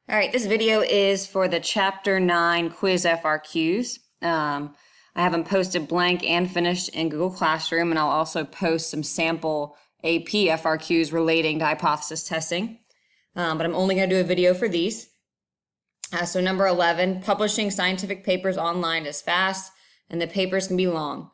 All right, this video is for the Chapter 9 quiz FRQs. I have them posted blank and finished in Google Classroom, and I'll also post some sample AP FRQs relating to hypothesis testing. But I'm only going to do a video for these. So number 11, publishing scientific papers online is fast, and the papers can be long.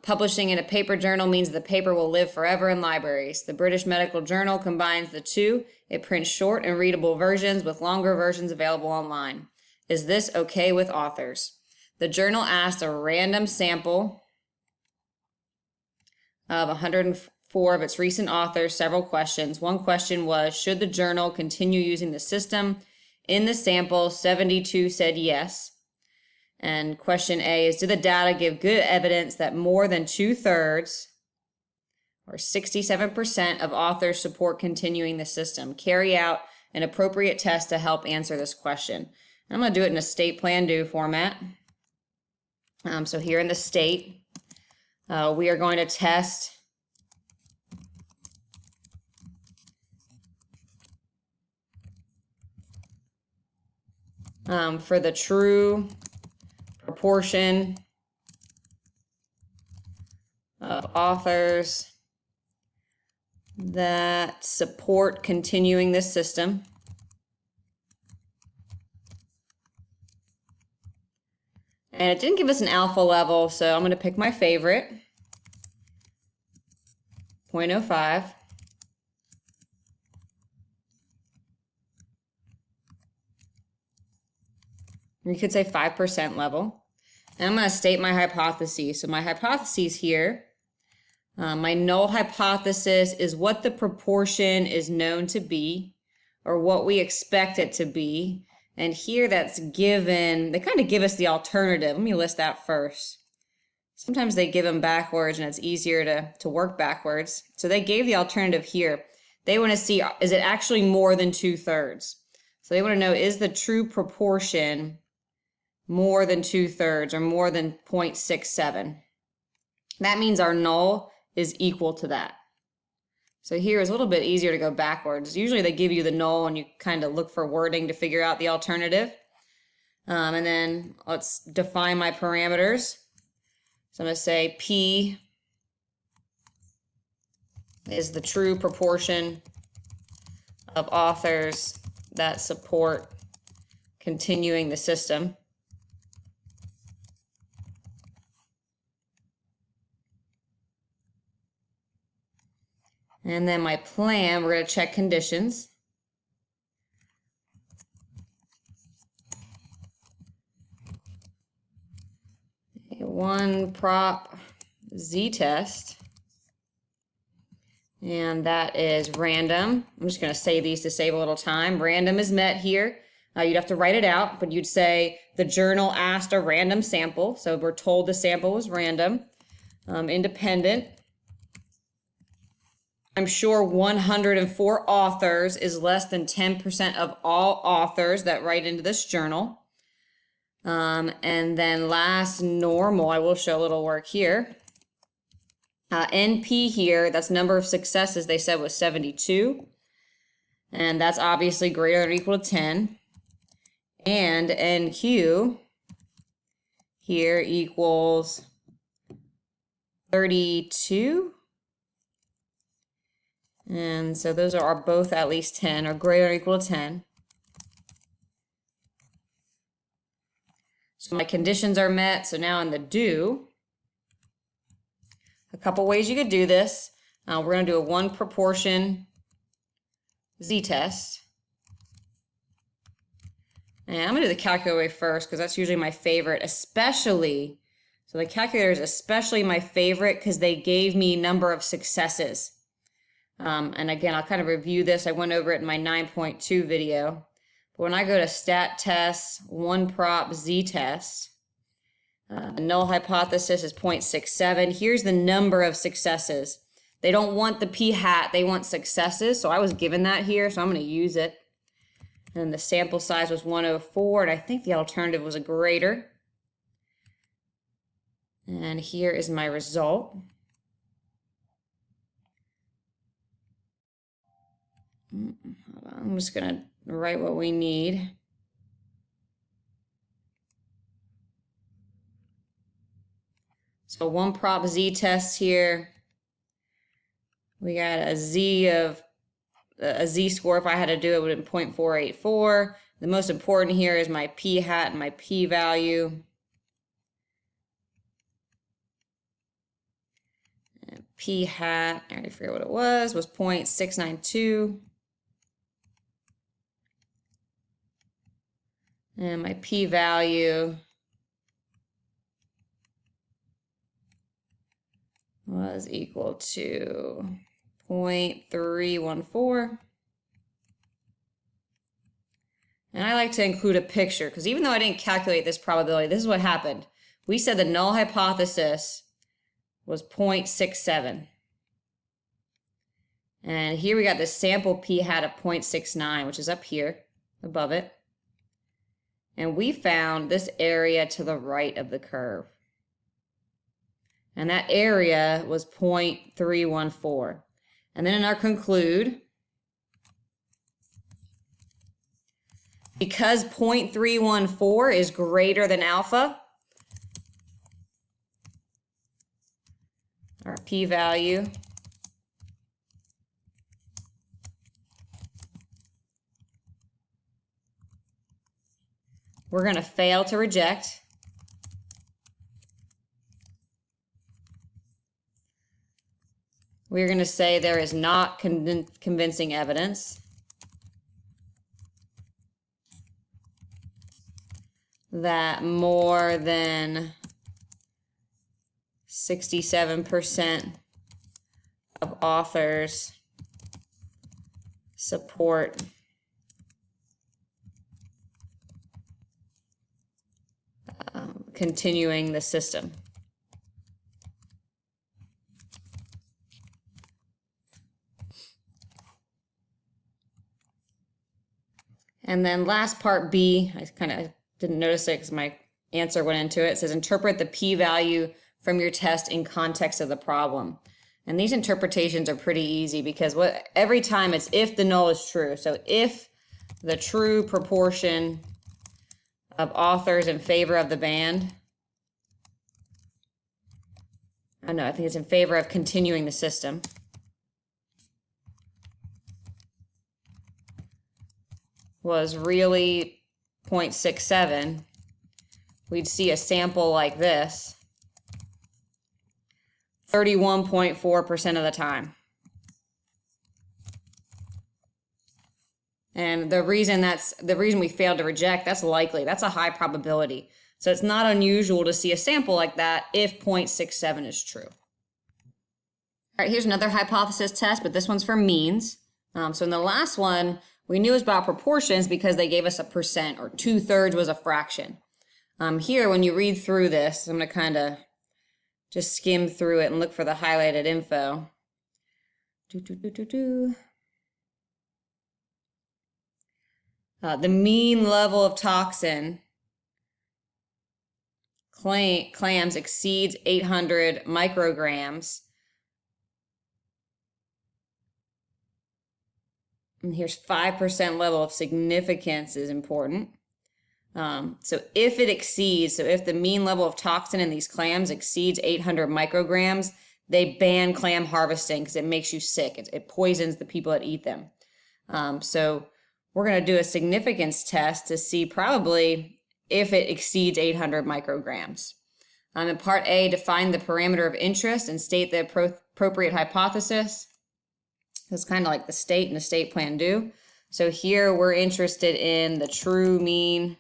Publishing in a paper journal means the paper will live forever in libraries. The British Medical Journal combines the two. It prints short and readable versions with longer versions available online. Is this okay with authors? The journal asked a random sample of 104 of its recent authors several questions. One question was, should the journal continue using the system? In the sample, 72 said yes. And question A is, do the data give good evidence that more than 2/3, or 67% of authors support continuing the system? Carry out an appropriate test to help answer this question. And I'm going to do it in a state plan do format. So here in the state, we are going to test for the true proportion of authors that support continuing this system. And it didn't give us an alpha level, so I'm going to pick my favorite, 0.05. You could say 5% level. And I'm going to state my hypotheses. So my hypotheses here, my null hypothesis is what the proportion is known to be, or what we expect it to be. And here that's given, they kind of give us the alternative. Let me list that first. Sometimes they give them backwards and it's easier to work backwards. So they gave the alternative here. They want to see, is it actually more than 2/3? So they want to know, is the true proportion more than 2/3 or more than 0.67? That means our null is equal to that. So here is a little bit easier to go backwards. Usually they give you the null and you kind of look for wording to figure out the alternative. And then let's define my parameters. So I'm going to say P is the true proportion of authors that support continuing the system. And then my plan, we're going to check conditions. One prop z-test. And that is random. I'm just going to say these to save a little time. Random is met here. You'd have to write it out, but you'd say the journal asked a random sample. So we're told the sample was random. Independent. I'm sure 104 authors is less than 10% of all authors that write into this journal. And then last, normal, I will show a little work here. NP here, that's number of successes, they said was 72. And that's obviously greater than or equal to 10. And NQ here equals 32. And so those are both at least 10 or greater or equal to 10. So my conditions are met. So now in the do, a couple ways you could do this. We're going to do a one proportion z-test. And I'm going to do the calculator first because that's usually my favorite, especially, so the calculator is especially my favorite because they gave me number of successes. And again, I'll kind of review this. I went over it in my 9.2 video. But when I go to stat test, one prop z-test, the null hypothesis is 0.67. Here's the number of successes. They don't want the p-hat, they want successes. So I was given that here, so I'm going to use it. And the sample size was 104, and I think the alternative was a greater. And here is my result. I'm just going to write what we need. So one prop z test here. We got a z score. If I had to do it, would have been 0.484. The most important here is my p hat and my p value. And p hat, I already forget what it was 0.692. And my p value was equal to 0.314. And I like to include a picture because even though I didn't calculate this probability, this is what happened. We said the null hypothesis was 0.67. And here we got the sample p hat of 0.69, which is up here above it. And we found this area to the right of the curve. And that area was 0.314. And then in our conclude, because 0.314 is greater than alpha, our p-value we're going to fail to reject. We're going to say there is not convincing evidence that more than 67% of authors support continuing the system. And then last part B, I kind of didn't notice it because my answer went into it. It says interpret the p-value from your test in context of the problem. And these interpretations are pretty easy because every time it's if the null is true. So if the true proportion of authors in favor of the band, I think it's in favor of continuing the system. Was really 0.67, we'd see a sample like this 31.4% of the time. And the reason we failed to reject, that's likely, that's a high probability. So it's not unusual to see a sample like that if 0.67 is true. All right, here's another hypothesis test, but this one's for means. So in the last one, we knew it was about proportions because they gave us a percent, or 2/3 was a fraction. Here, when you read through this, I'm going to kind of just skim through it and look for the highlighted info. The mean level of toxin clams exceeds 800 micrograms. And here's 5% level of significance is important. So if the mean level of toxin in these clams exceeds 800 micrograms, they ban clam harvesting because it makes you sick. It poisons the people that eat them. So we're going to do a significance test to see probably if it exceeds 800 micrograms. In part A, define the parameter of interest and state the appropriate hypothesis. It's kind of like the state and the state plan do. So here we're interested in the true mean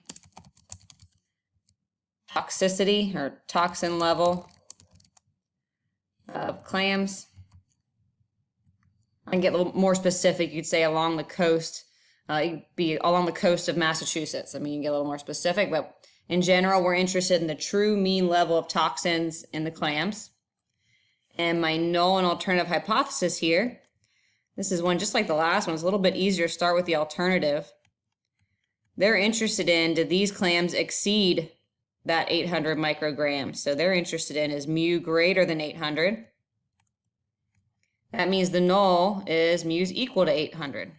toxicity or toxin level of clams. I can get a little more specific. You'd say along the coast, you'd be along the coast of Massachusetts. I mean, you can get a little more specific, but in general, we're interested in the true mean level of toxins in the clams. And my null and alternative hypothesis here, this is one just like the last one. It's a little bit easier to start with the alternative. They're interested in, did these clams exceed that 800 micrograms? So they're interested in is mu greater than 800. That means the null is mu's equal to 800.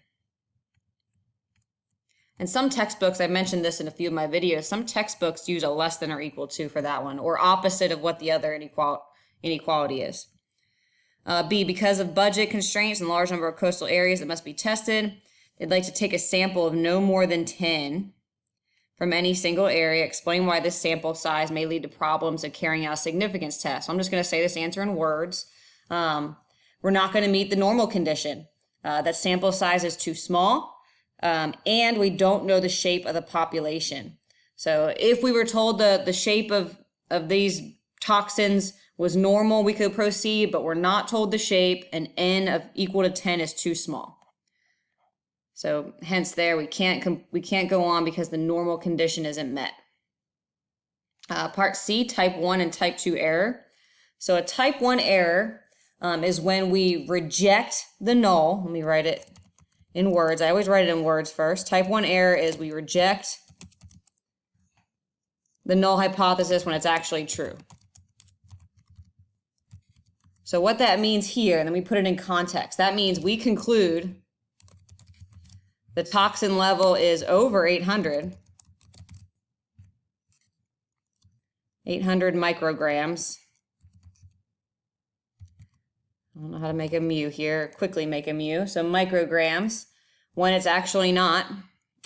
And some textbooks, I mentioned this in a few of my videos, some textbooks use a less than or equal to for that one, or opposite of what the other inequality is. B, because of budget constraints and large number of coastal areas that must be tested, they'd like to take a sample of no more than 10 from any single area. Explain why this sample size may lead to problems of carrying out a significance test. So I'm just going to say this answer in words. We're not going to meet the normal condition. That sample size is too small. And we don't know the shape of the population. So if we were told the shape of these toxins was normal, we could proceed, but we're not told the shape, and n of equal to 10 is too small. So hence there, we can't go on because the normal condition isn't met. Part C, type 1 and type 2 error. So a type 1 error is when we reject the null. Let me write it in words. I always write it in words first. Type 1 error is we reject the null hypothesis when it's actually true. So what that means here, and then we put it in context, that means we conclude the toxin level is over 800 micrograms. I don't know how to make a mu here, quickly make a mu. So micrograms, when it's actually not,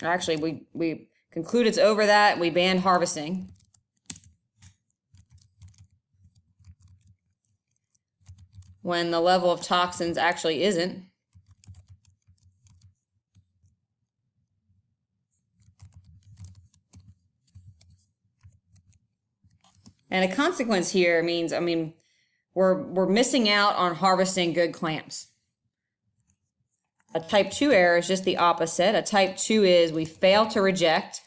or actually we conclude it's over that, we banned harvesting. When the level of toxins actually isn't. And a consequence here means, we're missing out on harvesting good clams. A type 2 error is just the opposite. A type 2 is we fail to reject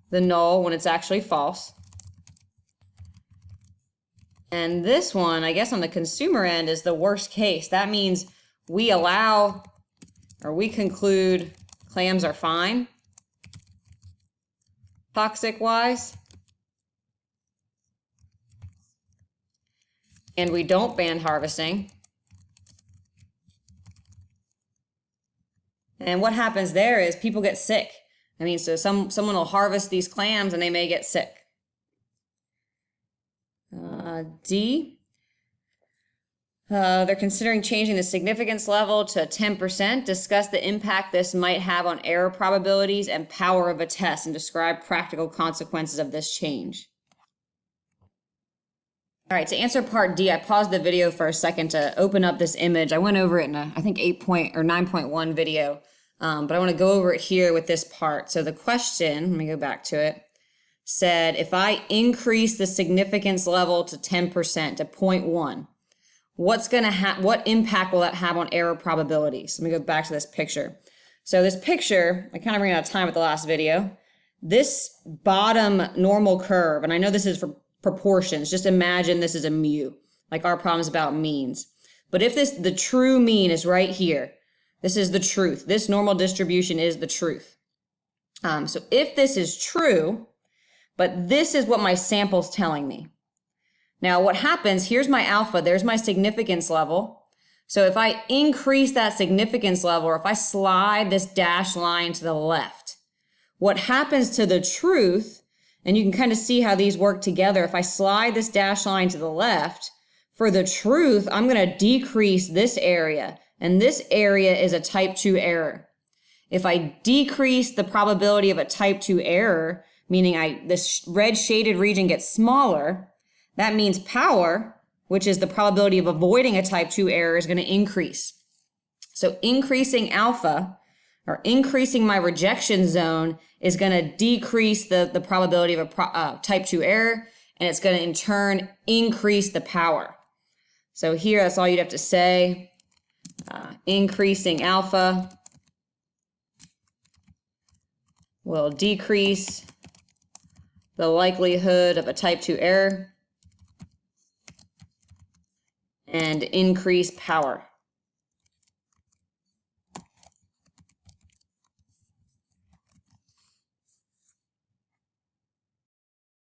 the null when it's actually false. And this one, I guess on the consumer end, is the worst case. That means we allow, or we conclude clams are fine, toxic-wise. And we don't ban harvesting. And what happens there is people get sick. So someone will harvest these clams and they may get sick. D, they're considering changing the significance level to 10%. Discuss the impact this might have on error probabilities and power of a test, and describe practical consequences of this change. All right, to answer part D, I paused the video for a second to open up this image. I went over it in I think 9.1 video, but I want to go over it here with this part. So the question, let me go back to it, said if I increase the significance level to 10%, to 0.1, what impact will that have on error probabilities? Let me go back to this picture. So this picture, I kind of ran out of time with the last video. This bottom normal curve, and I know this is for proportions, just imagine this is a mu, like our problem is about means. But if the true mean is right here, this is the truth. This normal distribution is the truth. So if this is true, but this is what my sample's telling me. Now what happens, here's my alpha, there's my significance level. So if I increase that significance level, or if I slide this dashed line to the left, what happens to the truth, and you can kind of see how these work together. If I slide this dashed line to the left, for the truth, I'm going to decrease this area, and this area is a type 2 error. If I decrease the probability of a type 2 error, meaning this red shaded region gets smaller, that means power, which is the probability of avoiding a type 2 error, is going to increase. So increasing alpha, or increasing my rejection zone, is going to decrease the probability of a type 2 error, and it's going to in turn increase the power. So here, that's all you'd have to say. Increasing alpha will decrease the likelihood of a type 2 error and increase power.